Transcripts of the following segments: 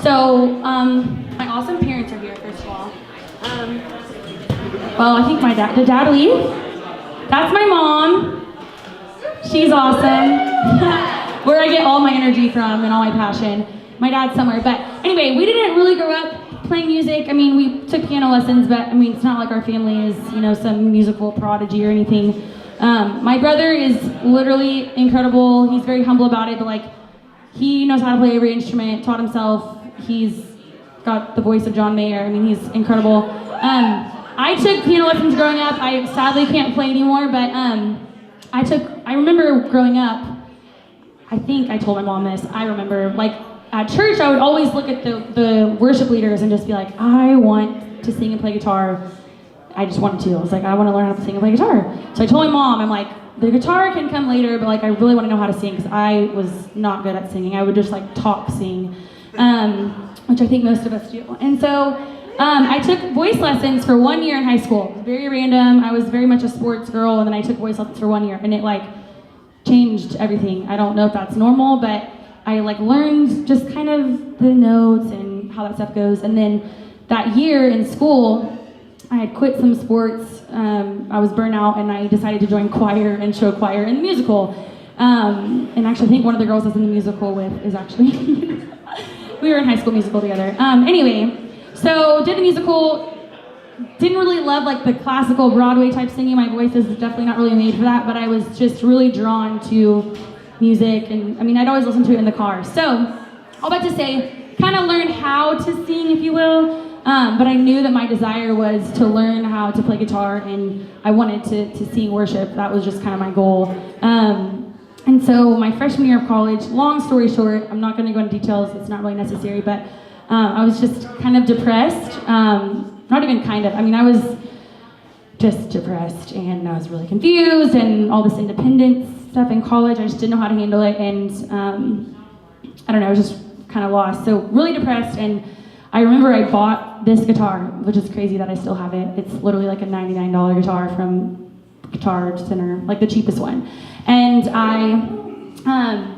So, my awesome parents are here, first of all. Well, I think my dad, did Dad leave? That's my mom. She's awesome. Where I get all my energy from and all my passion. My dad's somewhere, but anyway, we didn't really grow up playing music. I mean, we took piano lessons, but I mean, it's not like our family is, some musical prodigy or anything. My brother is literally incredible. He's very humble about it, but he knows how to play every instrument, taught himself. He's got the voice of John Mayer. I mean, he's incredible. I took piano lessons growing up. I sadly can't play anymore, but I remember growing up, I think I told my mom this, I remember, at church, I would always look at the worship leaders and just be like, I want to sing and play guitar. I just wanted to. I was like, I want to learn how to sing and play guitar. So I told my mom, I'm like, the guitar can come later, but I really want to know how to sing because I was not good at singing. I would just talk sing, which I think most of us do. And so I took voice lessons for 1 year in high school. It was very random. I was very much a sports girl, and then I took voice lessons for 1 year, and it changed everything. I don't know if that's normal, but I learned just kind of the notes and how that stuff goes. And then that year in school, I had quit some sports. I was burnt out, and I decided to join choir and show choir in the musical. And actually, I think one of the girls I was in the musical with is actually we were in High School Musical together. Anyway, so did the musical. Didn't really love the classical Broadway type singing. My voice is definitely not really made for that, but I was just really drawn to music, and I mean, I'd always listen to it in the car. So, all that to say, kind of learned how to sing, if you will, but I knew that my desire was to learn how to play guitar, and I wanted to sing worship. That was just kind of my goal. And so, my freshman year of college, long story short, I'm not going to go into details, it's not really necessary, but I was just kind of depressed. Not even kind of, I was just depressed, and I was really confused, and all this independence stuff in college, I just didn't know how to handle it, and I don't know, I was just kind of lost. So really depressed, and I remember I bought this guitar, which is crazy that I still have it. It's literally a $99 guitar from Guitar Center, the cheapest one. And I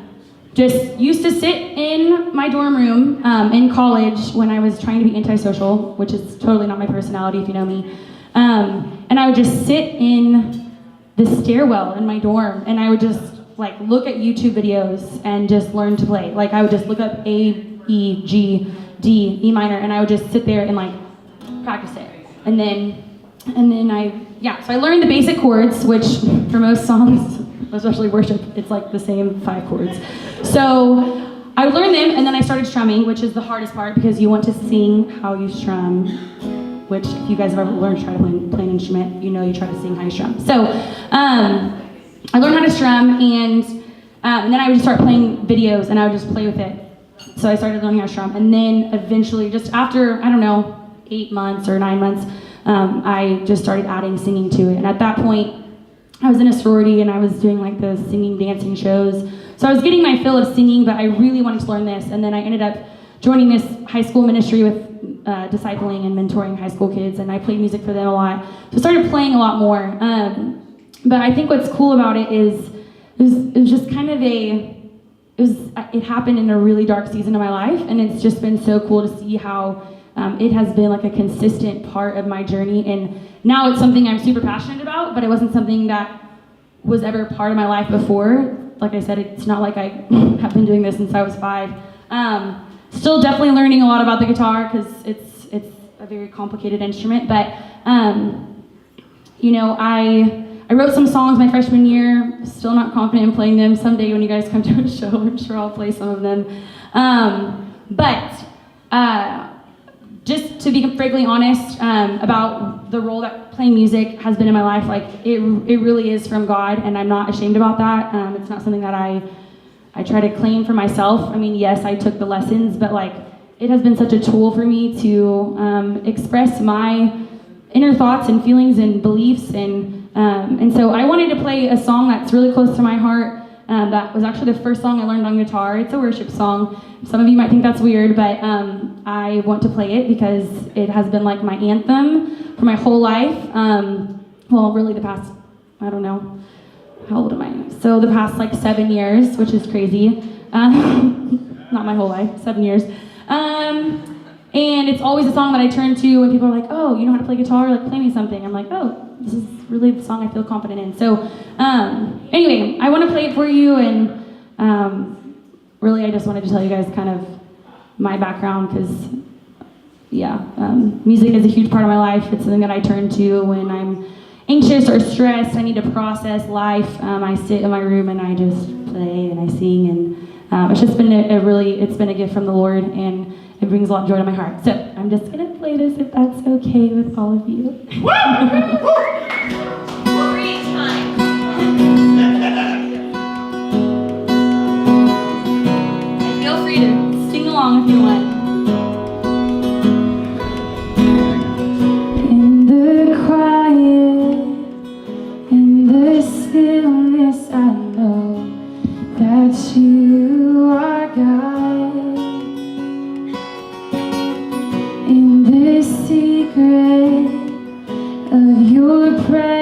just used to sit in my dorm room in college when I was trying to be antisocial, which is totally not my personality if you know me. And I would just sit in the stairwell in my dorm, and I would just look at YouTube videos and just learn to play. I would just look up A, E, G, D, E minor, and I would just sit there and practice it. And then so I learned the basic chords, which for most songs, especially worship, it's the same 5 chords. So I would learn them, and then I started strumming, which is the hardest part because you want to sing how you strum, which if you guys have ever learned to try to play an instrument, you try to sing how you strum. So I learned how to strum, and then I would just start playing videos, and I would just play with it. So I started learning how to strum, and then eventually, just after, 8 months or 9 months, I just started adding singing to it. And at that point, I was in a sorority, and I was doing the singing, dancing shows. So I was getting my fill of singing, but I really wanted to learn this, and then I ended up joining this high school ministry with discipling and mentoring high school kids, and I played music for them a lot. So I started playing a lot more. But I think what's cool about it is it was just kind of it happened in a really dark season of my life, and it's just been so cool to see how it has been a consistent part of my journey, and now it's something I'm super passionate about, but it wasn't something that was ever part of my life before. Like I said, it's not like I have been doing this since I was 5. Still definitely learning a lot about the guitar because it's a very complicated instrument, but I wrote some songs my freshman year, still not confident in playing them. Someday when you guys come to a show, I'm sure I'll play some of them. But just to be frankly honest about the role that playing music has been in my life, it really is from God, and I'm not ashamed about that. It's not something that I try to claim for myself. Yes, I took the lessons, but it has been such a tool for me to express my inner thoughts and feelings and beliefs, and so I wanted to play a song that's really close to my heart. That was actually the first song I learned on guitar. It's a worship song. Some of you might think that's weird, but I want to play it because it has been my anthem for my whole life. Well, really the past, I don't know, how old am I? So the past 7 years, which is crazy. Not my whole life, 7 years. And it's always a song that I turn to when people are like, oh, you know how to play guitar? Like, play me something. I'm like, oh, this is really the song I feel confident in. So, anyway, I want to play it for you, and really, I just wanted to tell you guys kind of my background, because, yeah, music is a huge part of my life. It's something that I turn to when I'm anxious or stressed. I need to process life. I sit in my room and I just play and I sing, and it's just been it's been a gift from the Lord, and it brings a lot of joy to my heart. So I'm just gonna play this if that's okay with all of you. Free time. And feel free to sing along if you want. In the quiet, in the stillness, I know that you are God. In the secret of your presence,